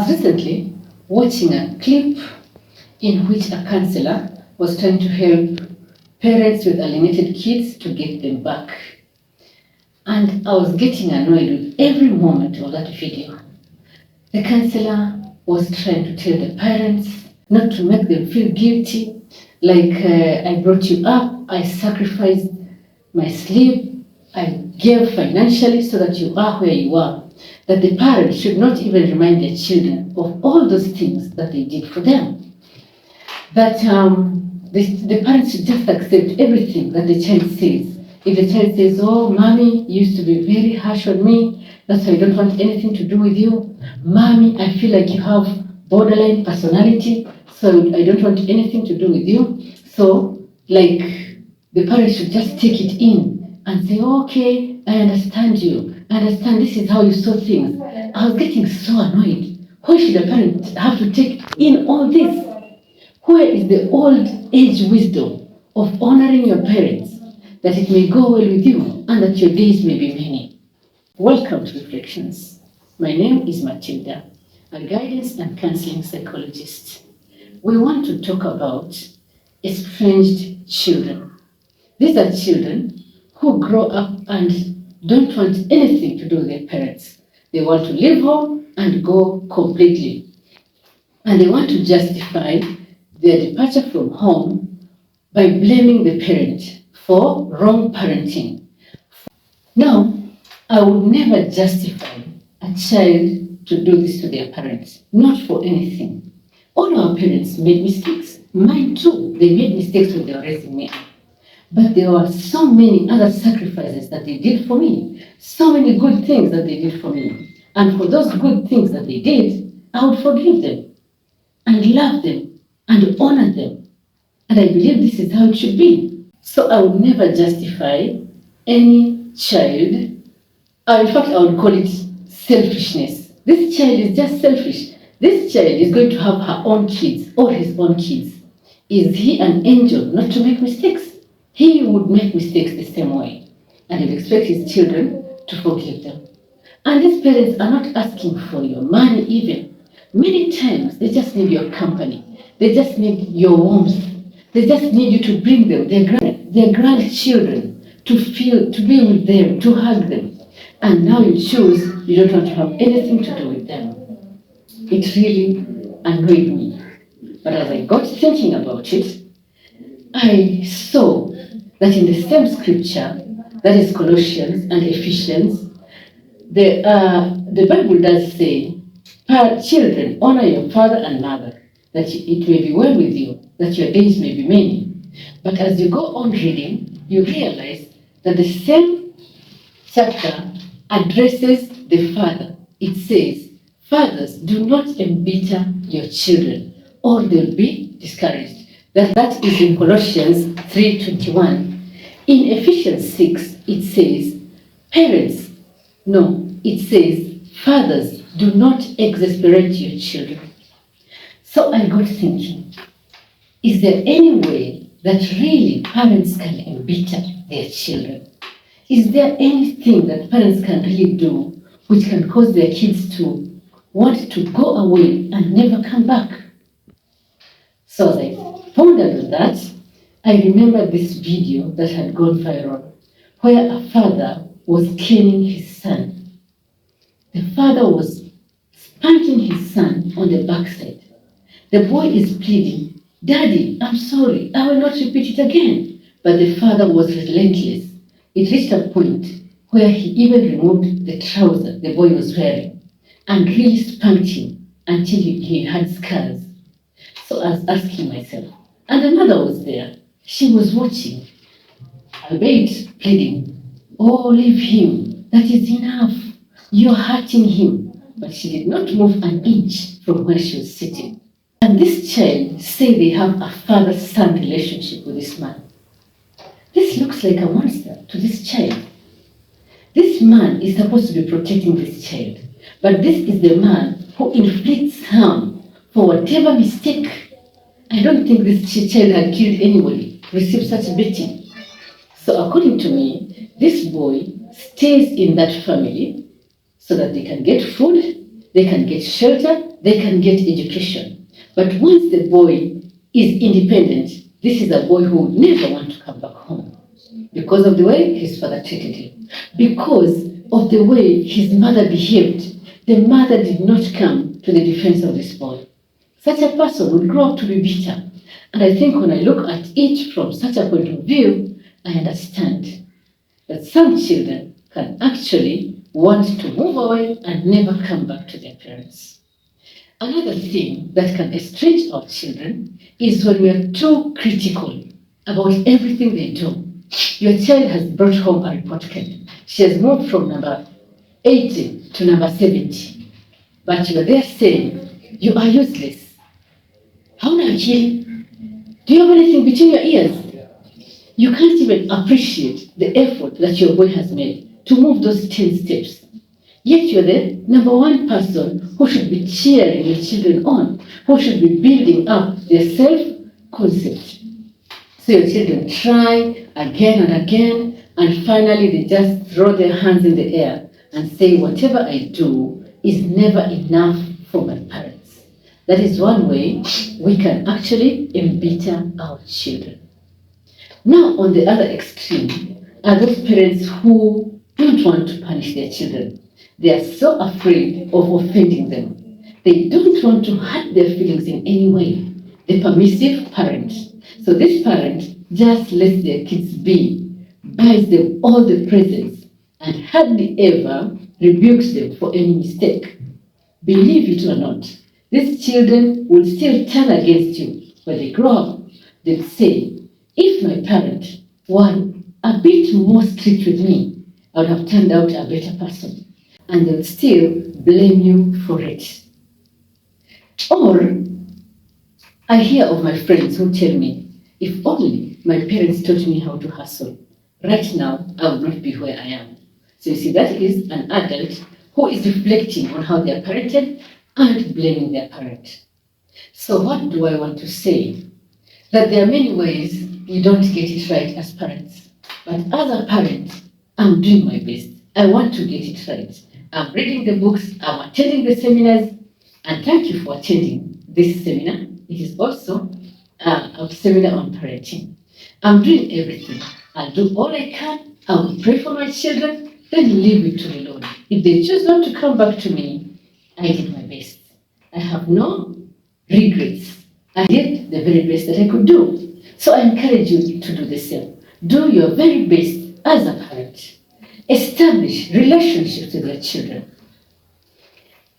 was recently watching a clip in which a counselor was trying to help parents with alienated kids to get them back. And I was getting annoyed with every moment of that video. The counselor was trying to tell the parents not to make them feel guilty, like I brought you up, I sacrificed my sleep, I gave financially so that you are where you are. That the parents should not even remind their children of all those things that they did for them. That the parents should just accept everything that the child says. If the child says, oh, mommy used to be very harsh on me, that's why I don't want anything to do with you. Mommy, I feel like you have borderline personality, so I don't want anything to do with you. So, like, the parents should just take it in and say, okay, I understand you. I understand this is how you saw things. I was getting so annoyed. Why should a parent have to take in all this? Where is the old age wisdom of honoring your parents, that it may go well with you and that your days may be many? Welcome to Reflections. My name is Matilda, a guidance and counseling psychologist. We want to talk about estranged children. These are children who grow up and don't want anything to do with their parents. They want to leave home and go completely. And they want to justify their departure from home by blaming the parent for wrong parenting. Now, I would never justify a child to do this to their parents, not for anything. All our parents made mistakes. Mine too. They made mistakes when they were raising me up. But there were so many other sacrifices that they did for me, so many good things that they did for me. And for those good things that they did, I would forgive them and love them and honor them. And I believe this is how it should be. So I would never justify any child. In fact, I would call it selfishness. This child is just selfish. This child is going to have her own kids or his own kids. Is he an angel not to make mistakes? He would make mistakes the same way. And he'll expect his children to forgive them. And these parents are not asking for your money even. Many times, they just need your company. They just need your warmth. They just need you to bring them, their grandchildren, to be with them, to hug them. And now you choose, you don't want to have anything to do with them. It really annoyed me. But as I got thinking about it, I saw that in the same scripture, that is Colossians and Ephesians, the Bible does say, children, honor your father and mother, that it may be well with you, that your days may be many. But as you go on reading, you realize that the same chapter addresses the father. It says, fathers, do not embitter your children, or they'll be discouraged. That is in Colossians 3:21. In Ephesians 6, it says, fathers, do not exasperate your children. So I got thinking, is there any way that really parents can embitter their children? Is there anything that parents can really do which can cause their kids to want to go away and never come back? So as I pondered on that, I remember this video that had gone viral, where a father was caning his son. The father was spanking his son on the backside. The boy is pleading, Daddy, I'm sorry, I will not repeat it again. But the father was relentless. It reached a point where he even removed the trouser the boy was wearing and really spanked him until he had scars. So I was asking myself, and the mother was there. She was watching, albeit pleading, oh, leave him, that is enough, you're hurting him. But she did not move an inch from where she was sitting. And this child say they have a father-son relationship with this man. This looks like a monster to this child. This man is supposed to be protecting this child, but this is the man who inflicts harm for whatever mistake. I don't think this child had killed anybody, received such beating. So according to me, this boy stays in that family so that they can get food, they can get shelter, they can get education. But once the boy is independent, this is a boy who would never want to come back home because of the way his father treated him, because of the way his mother behaved. The mother did not come to the defense of this boy. Such a person will grow up to be bitter. And I think when I look at it from such a point of view, I understand that some children can actually want to move away and never come back to their parents. Another thing that can estrange our children is when we are too critical about everything they do. Your child has brought home a report card. She has moved from number 80 to number 70. But you are there saying, you are useless. How now, Chili? Do you have anything between your ears? You can't even appreciate the effort that your boy has made to move those 10 steps. Yet you're the number one person who should be cheering your children on, who should be building up their self-concept. So your children try again and again, and finally they just throw their hands in the air and say, whatever I do is never enough for my parents. That is one way we can actually embitter our children. Now, on the other extreme are those parents who don't want to punish their children. They are so afraid of offending them. They don't want to hurt their feelings in any way. The permissive parent. So this parent just lets their kids be, buys them all the presents, and hardly ever rebukes them for any mistake. Believe it or not, these children will still turn against you when they grow up. They'll say, if my parent were a bit more strict with me, I would have turned out a better person. And they'll still blame you for it. Or I hear of my friends who tell me, if only my parents taught me how to hustle, right now I would not be where I am. So you see, that is an adult who is reflecting on how they are parented and blaming their parent. So what do I want to say? That there are many ways we don't get it right as parents. But as a parent, I'm doing my best. I want to get it right. I'm reading the books, I'm attending the seminars, and thank you for attending this seminar. It is also a seminar on parenting. I'm doing everything. I'll do all I can. I will pray for my children, then leave it to the Lord. If they choose not to come back to me, I did my best. I have no regrets. I did the very best that I could do. So I encourage you to do the same. Do your very best as a parent. Establish relationships with your children.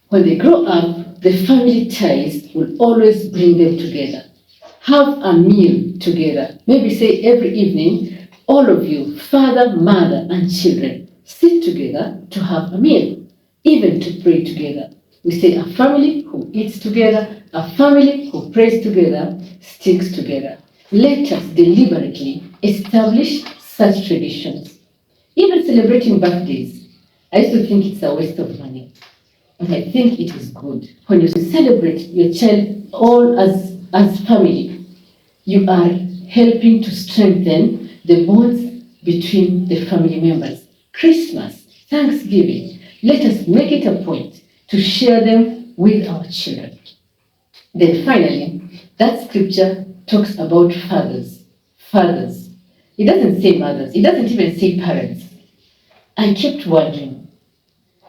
When they grow up, the family ties will always bring them together. Have a meal together. Maybe say every evening, all of you, father, mother, and children, sit together to have a meal, even to pray together. We say a family who eats together, a family who prays together, sticks together. Let us deliberately establish such traditions. Even celebrating birthdays, I used to think it's a waste of money. But I think it is good. When you celebrate your child all as family, you are helping to strengthen the bonds between the family members. Christmas, Thanksgiving, let us make it a point to share them with our children. Then finally, that scripture talks about fathers. Fathers. It doesn't say mothers. It doesn't even say parents. I kept wondering,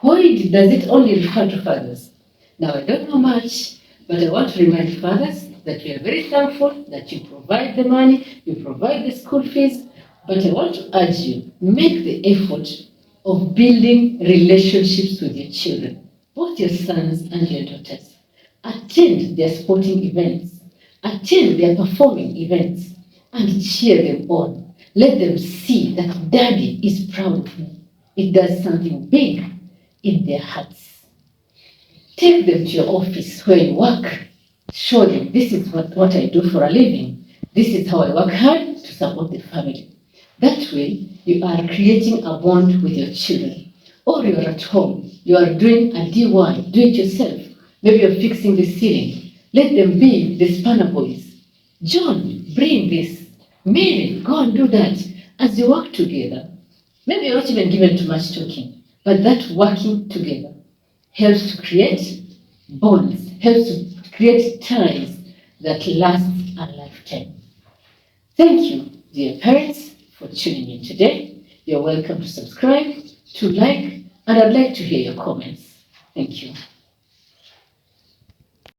why does it only refer to fathers? Now, I don't know much, but I want to remind fathers that we are very thankful that you provide the money, you provide the school fees, but I want to urge you, make the effort of building relationships with your children, both your sons and your daughters. Attend their sporting events, attend their performing events, and cheer them on. Let them see that daddy is proud of me. It does something big in their hearts. Take them to your office where you work. Show them, this is what I do for a living. This is how I work hard to support the family. That way, you are creating a bond with your children. Or you're at home, you are doing a DIY, do it yourself. Maybe you're fixing the ceiling. Let them be the spanner boys. John, bring this. Mary, go and do that. As you work together, maybe you're not even given too much talking, but that working together helps to create bonds, helps to create ties that last a lifetime. Thank you, dear parents, for tuning in today. You're welcome to subscribe, to like, and I'd like to hear your comments. Thank you.